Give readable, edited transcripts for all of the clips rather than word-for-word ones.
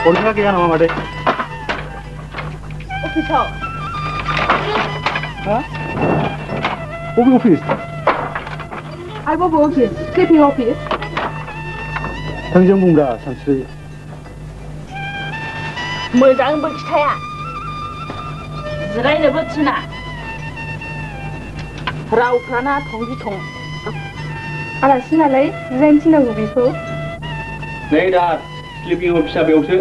परीक्षा गैया नामा मादै? अफिसाव। हा? बबे अफिस? आर बबे अफिस? Sleeping office? थोंजों बुंब्रा सानस्रि। मोजांबो खिथाया। जिरायनोबो थिना। रावफ्राना थंजि थं। आलासि नालाय जिरायनो थिननांगौ बेखौ। नै दार स्लिपिं अफिसा बेयावसो।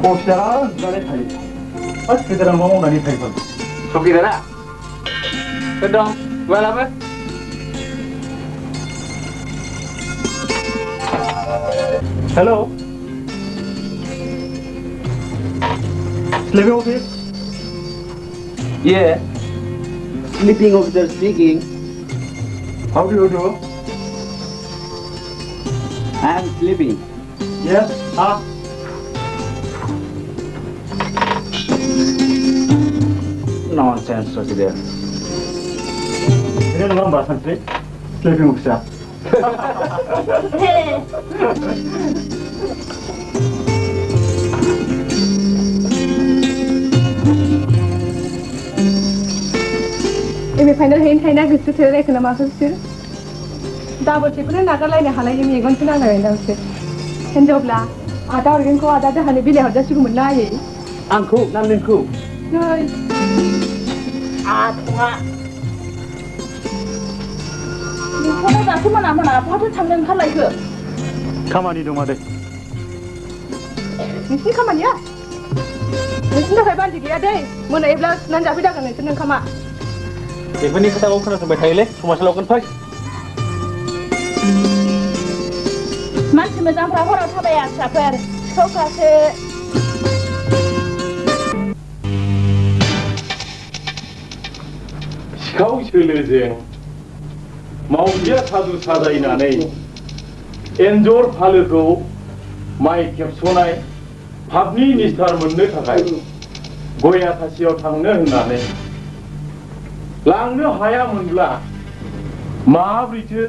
अफिसारा उन्दुनानै थायो। गेदेरा मा मावनानै थायो? सकिदारा? सोर दं? गुवालाबो? हेल'? Sleeping officer? Yeah. Sleeping officer speaking. How do you do? I am sleeping. Yes. Nonsense, Sir. Ini nama bahasa Sri. Sleeping officer. M A final हैनो थायोना गोसोथो रायखोना माखो बिसोर दाबोरसेखौनो नागारलायनो हालायनि मेगनसो नांलायबायना बिसोर हिनजावब्ला आदा अरगेनखौ आदा दाहानो बिलाइ हरजासिगौमोन ना आयै आंखौ ना नोंखौ नै आथङा नोंखौनो दासो मोना बहाथो थांनो ओंखारलायखो खामानि दं मादै नोंसिनि खामानिया नोंसिनि थाखाय बान्दि गैया दै मोनायोब्ला सुनानै जाफैदागोन नोंसोरनो ओंखामा बेफोरनि खोथाखौ खोनासंबाय थायोलै समाज लागोन फै मानसि मोजांफ्रा हराव थाबाया फिसाफोर सिखावफ्रासो सिखाव सोलोजों मावजिया सादु साजायनानै एन्जर फालोखौ माइ खेबस'नाय फाबनि निस्थार मोननो थाखाय गया थासियाव थांनो होननानै लांनो हायामोनब्ला माब्रैथो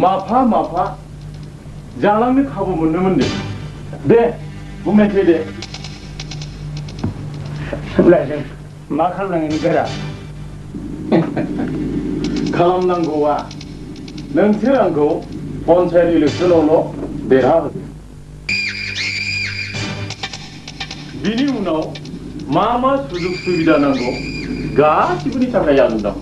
माफा माफा जालांनो खाबु मोनोमोन दे बुंनायसै दे होनब्लाजों मा खालामनांगोन गोरा खालामनांगौआ नोंसोर आंखौ पन्सायत इलेक्सनावल' देरहाहोदो बिनि उनाव मा सुजुग सुबिदा नांगौ गासिबोनि थाखाय आं दं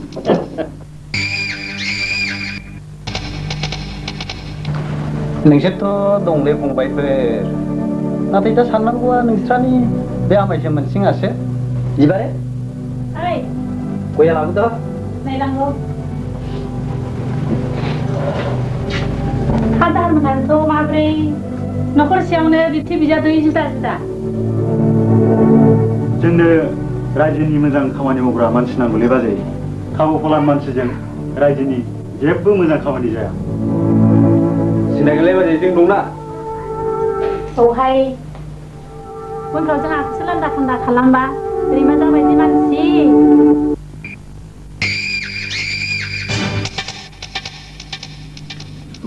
नोंसोरथ' दंलै फंबायफोर नाथाय दा साननांगौआ नोंस्रानि बे आमायसो मोनसिङासो बिबारे ओइ गया लाबोद' नायनांगौ हादार मोनहानथ' माब्रै न'खरसेयावनो बिबथै बिजादै जुदा जुदा जोंनो रायजोनि मोजां खामानि मावग्रा मानसि नांगौलै बाजै खाबु फलान मानसिजों रायजोनि जेबो मोजां खामानि जाया सिनायगोनलै बाजै जों दंना औहाय उनफ्राव जोंहाखौसो लान्दा खान्दा खालामबा ओरैमा जाबायदि मानसि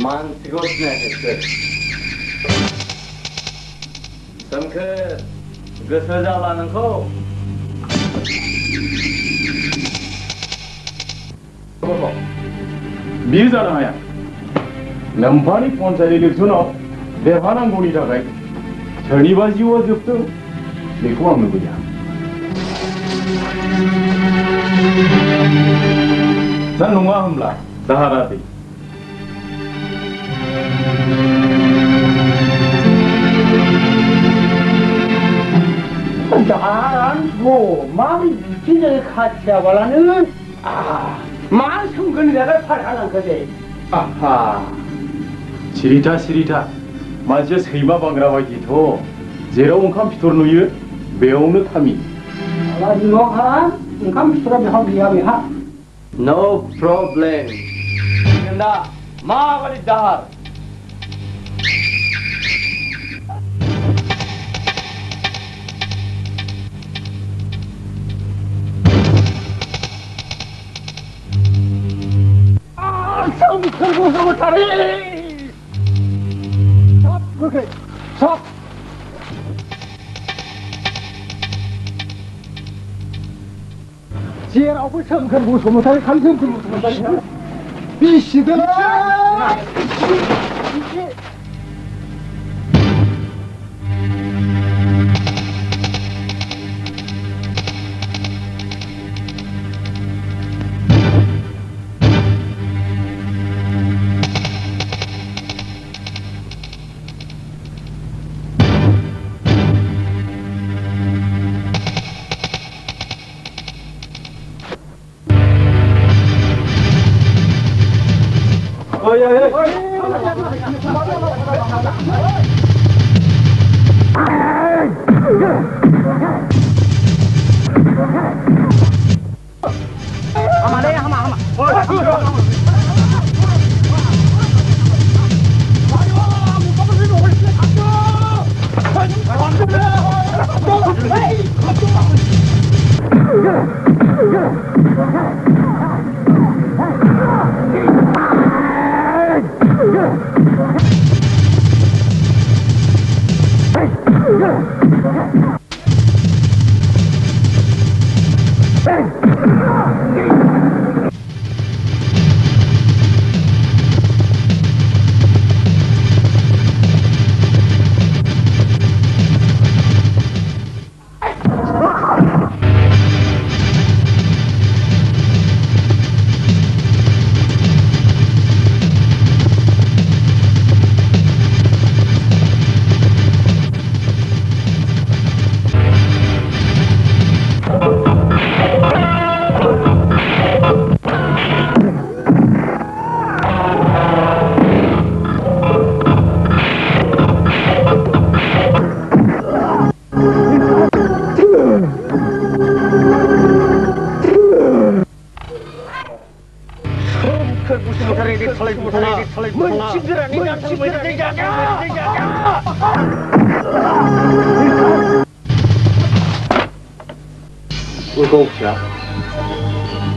मानसिखौ सिनायाखै सोमखोर गोसो जाला नोंखौ बियो जानो हाया नोम्फानि पन्सायत इलेक्सनाव देरहानांगौनि थाखाय सोरनिबा जिउआ जोबथों बेखौ आं लुबैया दा नङा होमब्ला दाहारा दै दाहारानोथ' माबोरै बिदि जायो खाथियाबालानो मा सोमगोन जाबाय फारहालांखो दे आहा सिरिथा सिरिथा मानसिया सैमा बांग्रा बायदिथ' जेराव ओंखाम फिथर नुयो बेयावनो थामि ओंखाम फिथरा बेहा गैया बेहा नो प्रब्लेम दा माबायदि दाहार गोख्रै सब जेरावबो सोमखोर बसुमतारी खालि सोमखोर बसुमतारी बिसिदोलाय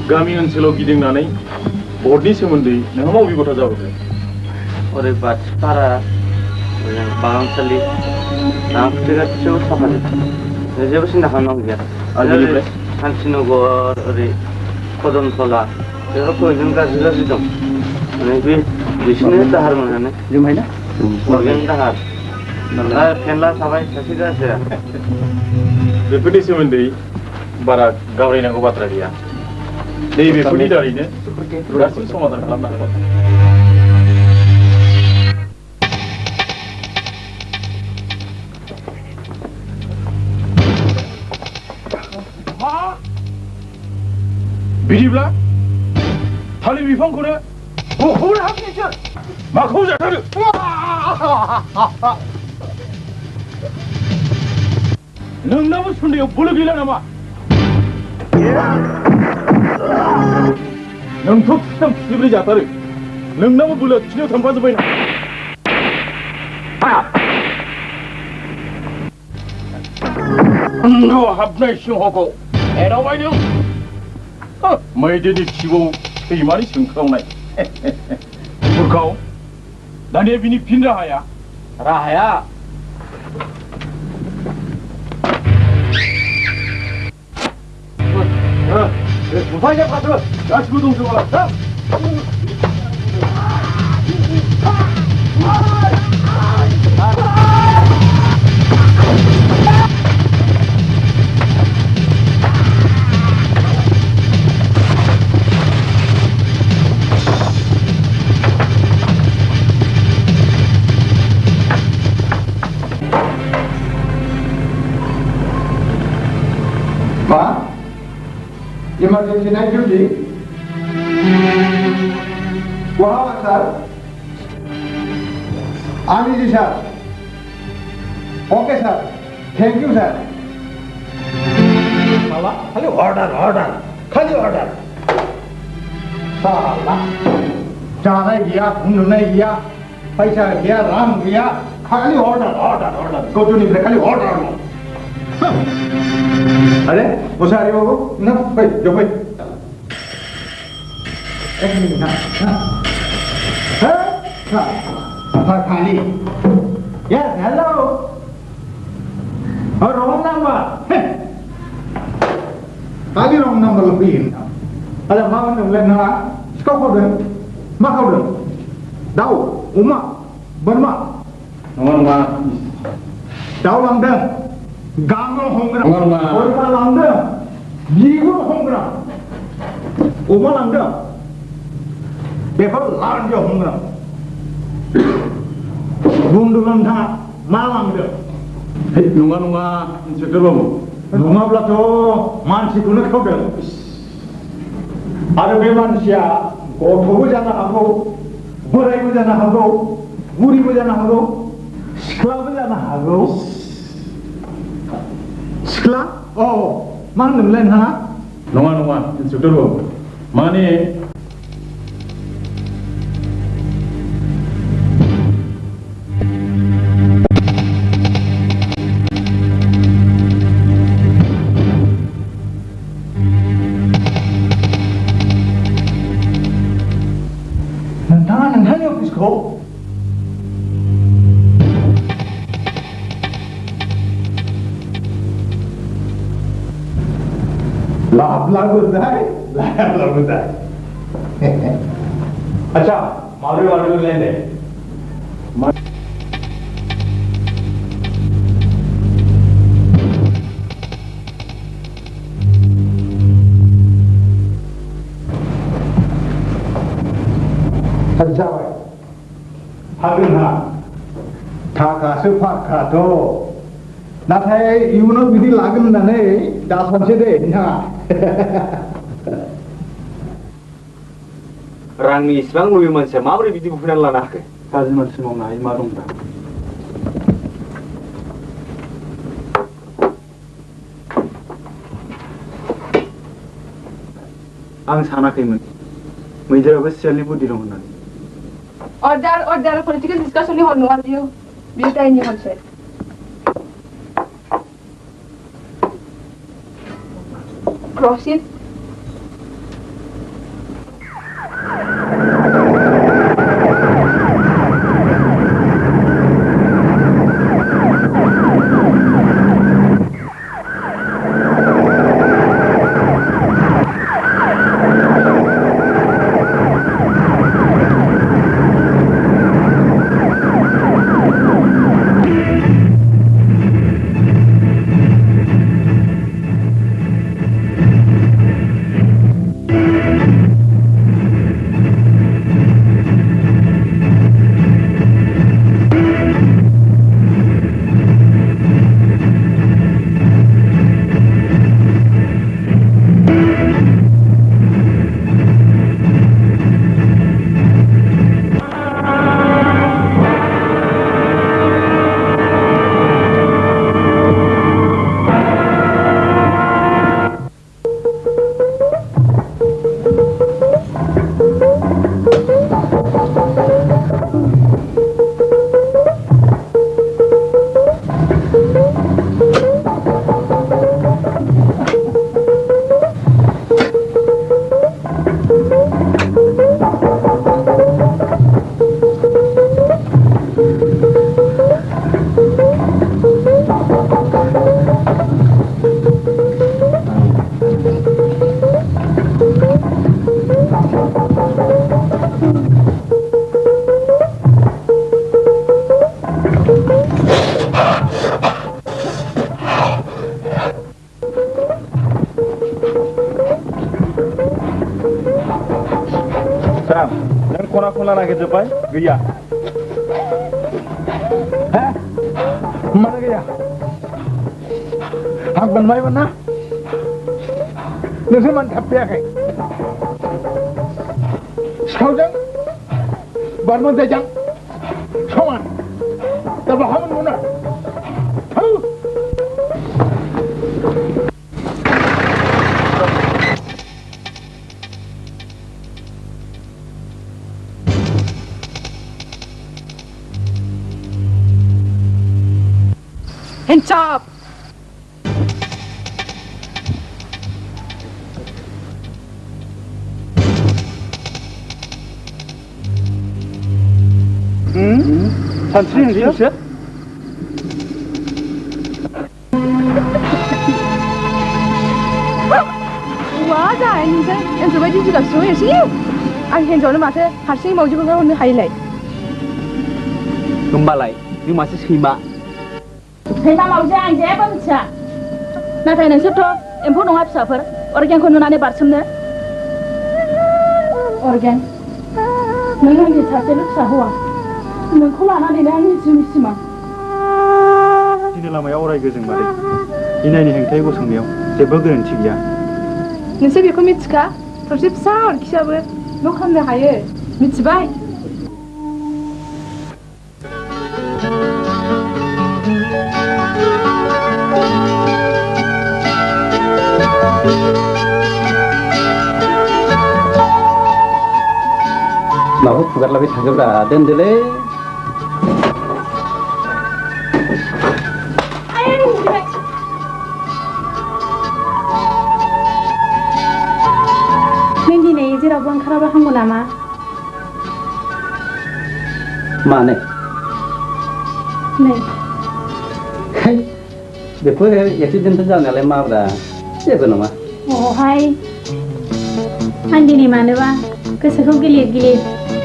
गामि ओनसोलाव गिदिंनानै बर्डनि सोमोन्दै नोंहा मा अभिगथा जाबोखो? ओरै बाथिपारा बागानसालि आंखौसो गासैबो साफा जेबो सिन्था खालामनांगौ गैया। आजिनिफ्राय शान्तिनगर ओरै कदमतला बेफोराव जों गाज्रि दं माने बे बिसोरनो दाहार मोननानै जोंहायना हरगोन दाहार फेनला थाबाय सासे गाज्रिया बेफोरनि सोमोन्दै बारा गावरायनांगौ बाथ्रा गैया। नैबेफोरनि दारैनो गासैबो समाधान खालामनो हागोन। बिदिब्ला थालिर बिफांखौनो बख'नो हागोन माखौ जाथारो? नोंनाबो सुन्दायाव बोलो गैला नामा? नोंथ' खिथाम खिथिब्रै जाथारो नोंनाबो बोलोआ खिनायाव थांफाजोब्बाय ना? नोंगौ हाबनाय सिंहखौ एदावबाय नों मैदेरनि खिबुआव सैमानि सोंख्रावनाय बुरखाव दानिया बिनि फिन राहाया बुफायजा फाथो गासिबो दंजोबा Emergency night duty. Wow, sir. I'm easy, sir. Okay, sir. Thank you, sir. Salah, खाली order. Salah. जाना गया, घूमने गया, पैसा गया, राम गया, खाली order. गोटुनी पे खाली order. अरे मुसारी बाबू ना भाई जो भाई एक मिनट हाँ खाली ये Wrong number. Tadi wrong number lebih. Ada mau nungguin nala. Kau dong, mak kau dong. Tahu, umat, bermak. Nunggu. Tahu langdang, gangal honggram. Nunggu. Orang langdang, jiwa honggram. Umat langdang. Befal langdang honggram. Bundulan thang, malang deh. Nunggu. Inspektur babu. Rumah belakang, mansi guna kau dong. Ada manusia, gothoबो जानो हागौ, बोरायबो जानो हागौ, बुरिबो जानो हागौ, सिख्लाबो जानो हागौ. सिख्ला? मा होनदोंमोनलाय नोंथाङा? नङा, इन्सपेक्टर बाबु. माने नोंथांनि अफिसखौ लाब्लाबो जाय लायाब्लाबो जाय अच्छा माबोरै लेने जाबाय हागोन हा थाखासो फाखाथ' नाथाय इयुनाव बिदि लागोन होननानै दा सानसे दे नोंथाङा रांनि इसिबां लुबै मानसिया माबोरै बिदि बुफैनानै लानो हाखो? गाज्रि मानसि मावनो हायो मा दं दा? आं सानाखैमोन मैदेराबो सियालनि बुद्धि दं होननानै. Order political discussion ni honu aliyo biutai ni honse. Proceed. खना नागिरजोब्बाय गैया मानो गैया हां मोनबायमोन ना नोंसोर मानो थाब फैयाखै सिखावजों बारमोनजायजों समान दा बहा मोनबावनो Hands up! सानस्रि नोंसोर जा नोंसोर एन्जर बायदि जिगाब सिङाव एरसोयो आं हिन्जावनो माथो हारसिङै मावजिखौ हरनो हायोलाय होमबालाय नों मासे सैमा सैमा मावजिया आं जेबो मिथिया नाथाय नोंसोरथ' एम्फौ नङा फिसाफोर अर्गेनखौ नुनानै बारसोमनो अर्गेन नों आंनि सासेल' फिसा हौवा नोंखौ लानानैनो आंनि जिउनि सिमां दिनै लामायाव अराय गोजों मादै इनायनि हेंथायै गसंनायाव जेबो गोरोन्थि गैया नोंसोर बेखौ मिथिखा थरसे फिसा अरखियाबो न' खालामनो हायो मिथिबाय माबा फुगारलाबाय थागोब्रा दोनदोलै नों दिनै जेरावबो ओंखाराबा हामगौ नामा मानो नै बेफोर एक्सिडेन्ट जानायालाय माब्रा जेबो नङा अहाय आं दिनै मानोबा गोसोखौ गिलिर गिलिर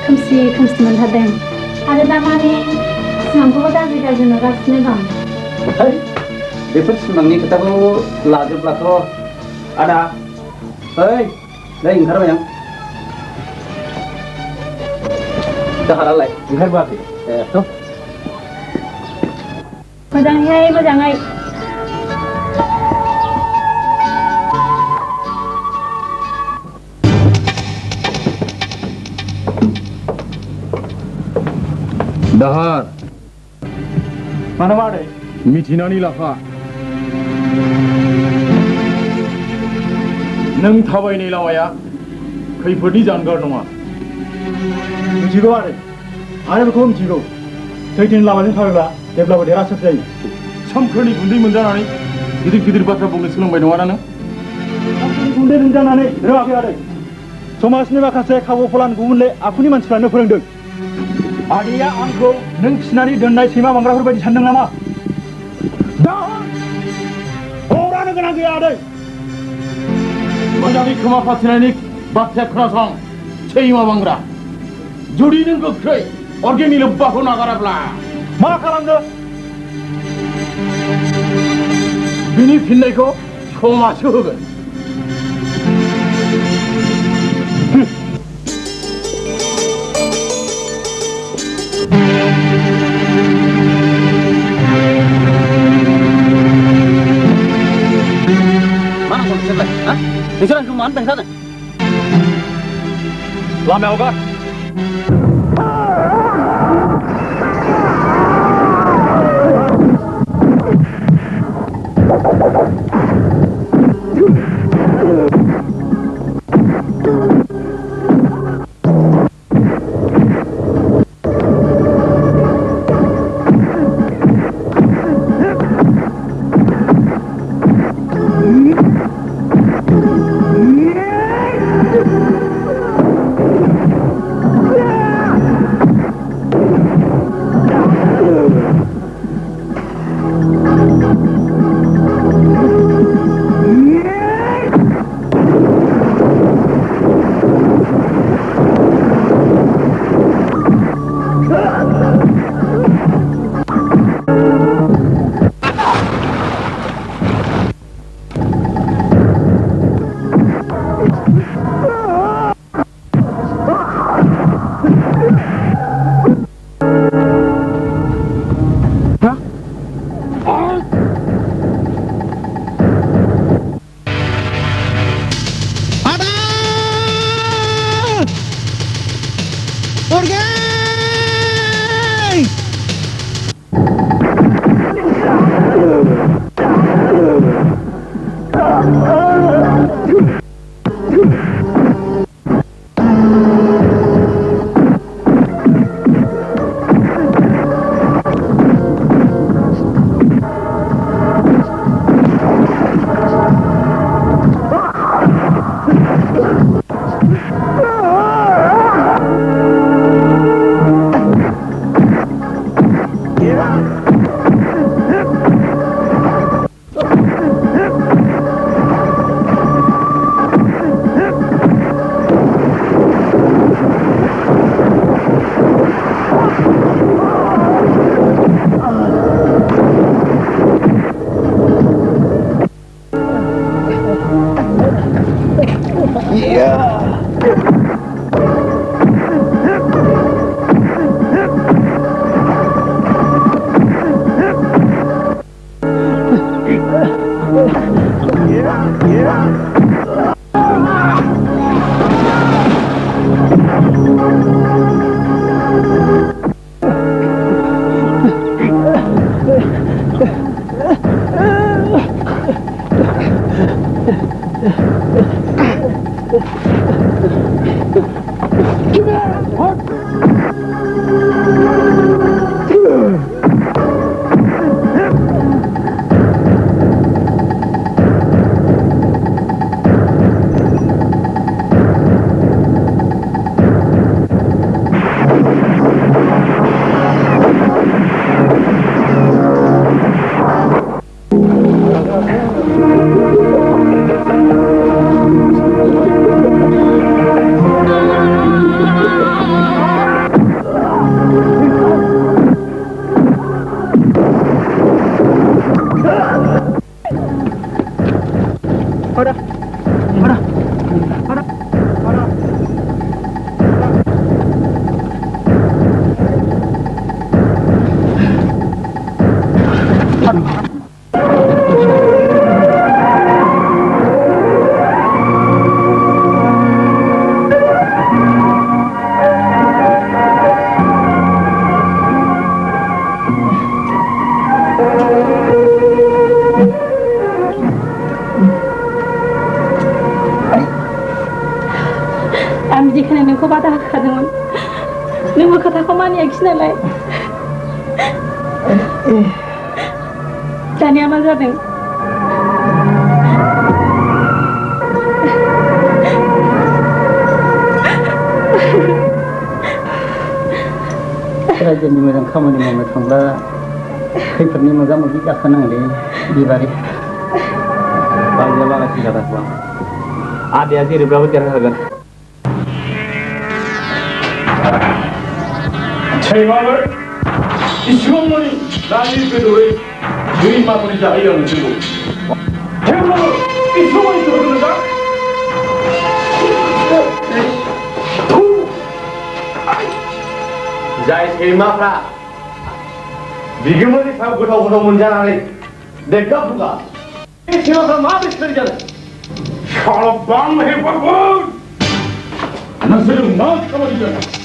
खोमसि खोमसि मोनथारदों आरो दा माने सिमांखौबो गाज्रि गाज्रि नुगासिनो दं बेफोर सिमांनि खोथाखौ लाजोब्लाथ' आदा ओइ नै ओंखारबाय आं दाहारालाय ओंखारबोआखै मोजाङैहाय मोजाङै दाहार मानो मादै मिथिनानै लाखा नों थाबायनाय लामाया खैफोदनि जानगार नङा मिथिगौ आरो बेखौ मिथिगौ सैथोनि लामाजों थाबायब्ला जेब्लाबो देरहासार जायो सोमखोरनि गुन्दै मोनजानानै गिदिर गिदिर बाथ्रा बुंनो सोलोंबाय नङा नों गुन्दै मोनजानानै रोङाखै आरो समाजनि माखासे खाबु फलान गुबुनले आखुनि मानसिफ्रानो फोरोंदों आदैया आंखौ नों फिसिनानै दोननाय सैमा बांग्राफोर बायदि सानदों नामा हरानो गोनां गैया आदै मोजाङै खोमा फाथिनायनि बाथ्राया खोनासं सैमा बांग्रा जुदि नों गोख्रै अर्गेननि लोब्बाखौ नागाराब्ला मा खालामनो बिनि फिननायखौ समाजसो होगोन नोंसोर आंखौ मानो बेंसानो लामायाव गार जेखाने नोंखौ बादा होखादोंमोन नोंबो खोथाखौ मानियाखिसै नालाय दानिया मा जादों रायजोनि मोजां खामानि मावनो थांब्ला खैफोदनि मोगा मोगि जाखानांगौलै बिबारि बायजोआ बारा सिन्था दाखालाम आदाया जेरैब्लाबो देरहागोन सैमाबो इसिबां मानि दानि बेदरै जोंनि माबोरै जाहैयो आं मिथिगौ थेवब्लाबो इसिबां मानि जोबोद मोजां जाय सैमाफ्रा बिगोमानि सायाव गोथाव गोथाव मोनजानानै देगा फुगा बे सैमाफ्रा माबोरै सोलिजानो सालाबान हेफाजाब नोंसोर मा खामानि जादों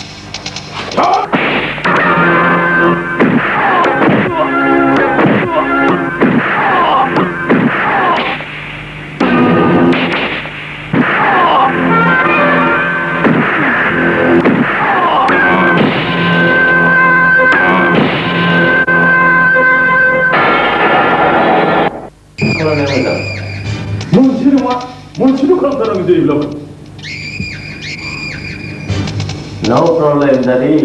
मोनसेल' खालामथारनांगौ जायोब्लाबो No problem, Daddy.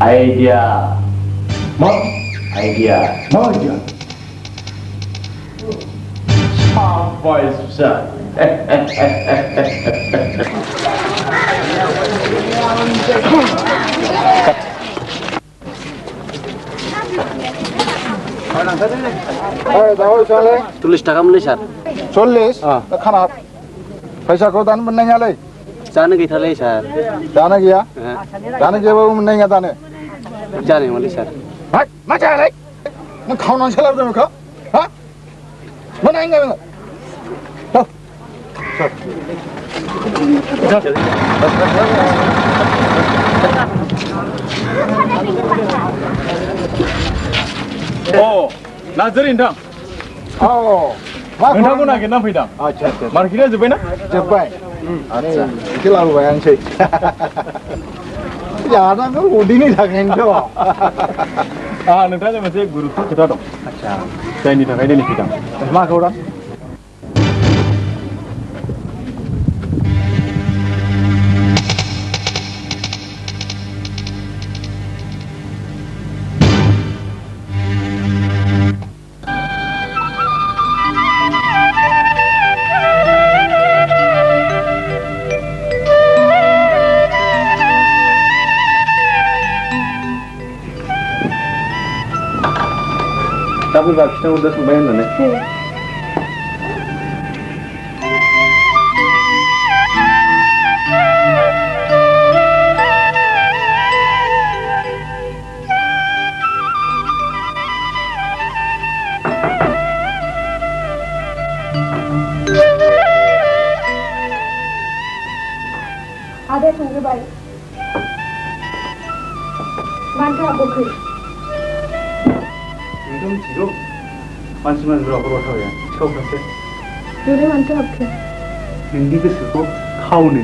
Idea. मा Idea. मा idea Sabai susah. Tulis takam nih sar. 40 खाना फैसाखौ दानो मोननाय नङालै जानो गैथारलै सार जानो गैया जानो गैयाबाबो मोननाय नङा दानो जानाय मोनलै सार मा जायालै नों खावनानैसो लाबोदों नोंखौ हा मोननाय नङा नोङो नार्जारि नोंथां नोंथांखौ नागिरना फैदां मार्केटआ जोब्बायना जोब्बाय आरो एसे लाबोबाय आंसै जानांगौ उदैनि थाखायनोथ' नोंथांजों मोनसे गुरुत्व खोथा दं जायनि थाखाय दिनै फैदां मा खौरां Tapi bakisnya udah sembahyang nih. सोंग्रोबाय मानोथो हाबबोखै नोंथ' मिथिगौ मानसि मानसिफोरा बर' थाबाया सिखावफ्रासो नोंलाय मानोथो हाबखो नोंनि गोसोखौ खावनो